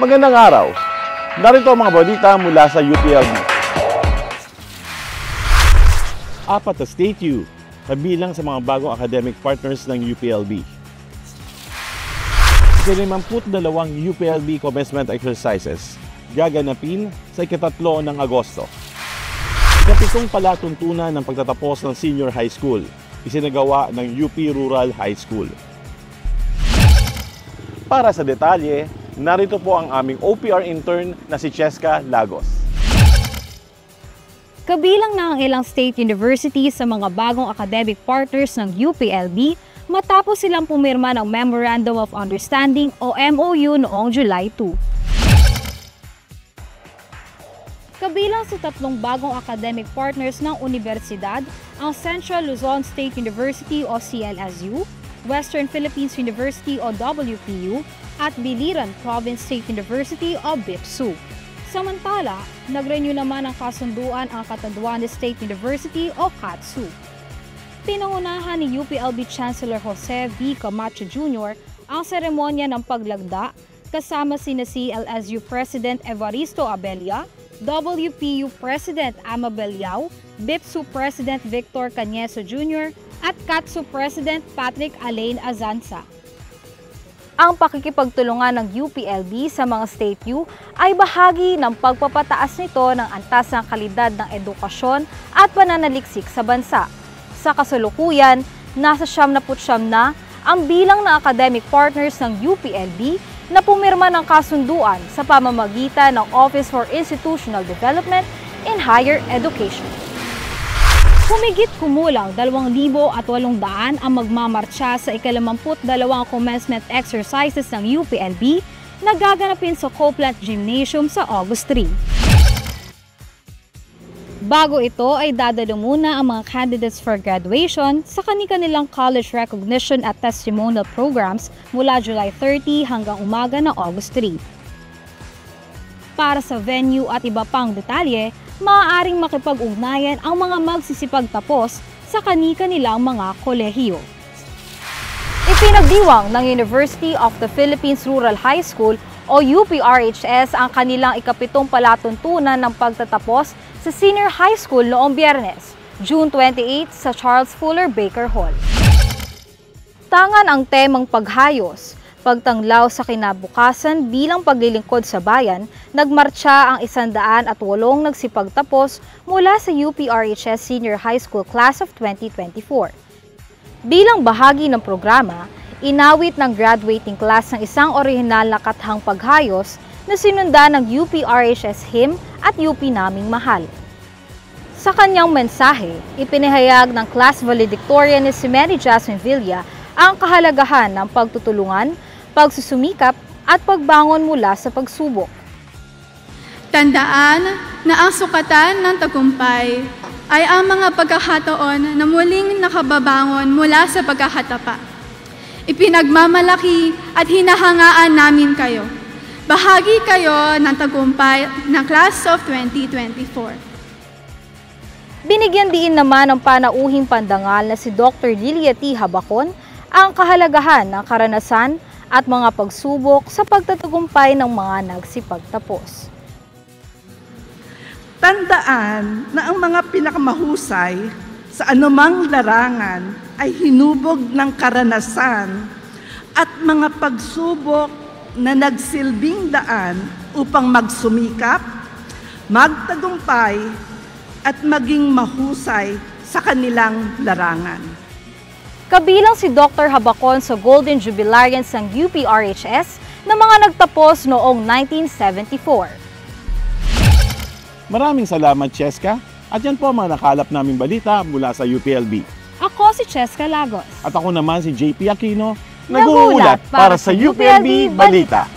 Magandang araw! Narito ang mga balita mula sa UPLB. Apat na State U, kabilang sa mga bagong academic partners ng UPLB. Ika-52 UPLB commencement exercises gaganapin sa ika-3 ng Agosto. Ika-7 palatuntunan ng pagtatapos ng senior high school, isinagawa ng UP Rural High School. Para sa detalye, narito po ang aming OPR intern na si Cheska Lagos. Kabilang na ang ilang state universities sa mga bagong academic partners ng UPLB matapos silang pumirma ng Memorandum of Understanding o MOU noong July 2. Kabilang sa 3 bagong academic partners ng universidad, ang Central Luzon State University o CLSU, Western Philippines University o WPU, at Biliran Province State University o BIPSU. Samantala, nag-renew naman ang kasunduan ang Catanduanes State University o CATSU. Pinangunahan ni UPLB Chancellor Jose V. Camacho Jr. ang seremonya ng paglagda kasama sina CLSU President Evaristo Abella, WPU President Amabel Yao, BIPSU President Victor Cañeso Jr. at CATSU President Patrick Alain Azanza. Ang pakikipagtulungan ng UPLB sa mga State U ay bahagi ng pagpapataas nito ng antas ng kalidad ng edukasyon at pananaliksik sa bansa. Sa kasalukuyan, nasa 79 na ang bilang ng academic partners ng UPLB na pumirma ng kasunduan sa pamamagitan ng Office for Institutional Development in Higher Education. Humigit kumulang 2,800 ang magmamarcha sa ika-52 commencement exercises ng UPLB na gaganapin sa Copeland Gymnasium sa August 3. Bago ito ay dadalo muna ang mga candidates for graduation sa kani-kanilang college recognition at testimonial programs mula July 30 hanggang umaga ng August 3. Para sa venue at iba pang detalye, maaaring makipag-ugnayan ang mga magsisipagtapos sa kani-kanilang mga kolehiyo. Ipinagdiwang ng University of the Philippines Rural High School o UPRHS ang kanilang ika-7 palatuntunan ng pagtatapos sa Senior High School noong Biyernes, June 28 sa Charles Fuller Baker Hall. Tangan ang temang paghayos, pagtanglaw sa kinabukasan bilang paglilingkod sa bayan, nagmarcha ang 108 nagsipagtapos mula sa UPRHS Senior High School Class of 2024. Bilang bahagi ng programa, inawit ng graduating class ng isang orihinal na kathang paghayos na sinundan ng UPRHS Hymn at UP Naming Mahal. Sa kanyang mensahe, ipinahayag ng class valedictorian ni si Mary Jasmine Villa ang kahalagahan ng pagtutulungan, pagsusumikap at pagbangon mula sa pagsubok. Tandaan na ang sukatan ng tagumpay ay ang mga pagkakataon na muling nakababangon mula sa pagkakatapa. Ipinagmamalaki at hinahangaan namin kayo. Bahagi kayo ng tagumpay ng Class of 2024. Binigyan din naman ng panauhing pandangal na si Dr. Lilia T. Habacon ang kahalagahan ng karanasan at mga pagsubok sa pagtatagumpay ng mga nagsipagtapos. Tandaan na ang mga pinakamahusay sa anumang larangan ay hinubog ng karanasan at mga pagsubok na nagsilbing daan upang magsumikap, magtagumpay, at maging mahusay sa kanilang larangan. Kabilang si Dr. Habacon sa Golden Jubilarians ng UPRHS na mga nagtapos noong 1974. Maraming salamat, Cheska. At yan po ang mga nakalap naming balita mula sa UPLB. Ako si Cheska Lagos. At ako naman si JP Aquino, nag-uulat para sa UPLB Balita.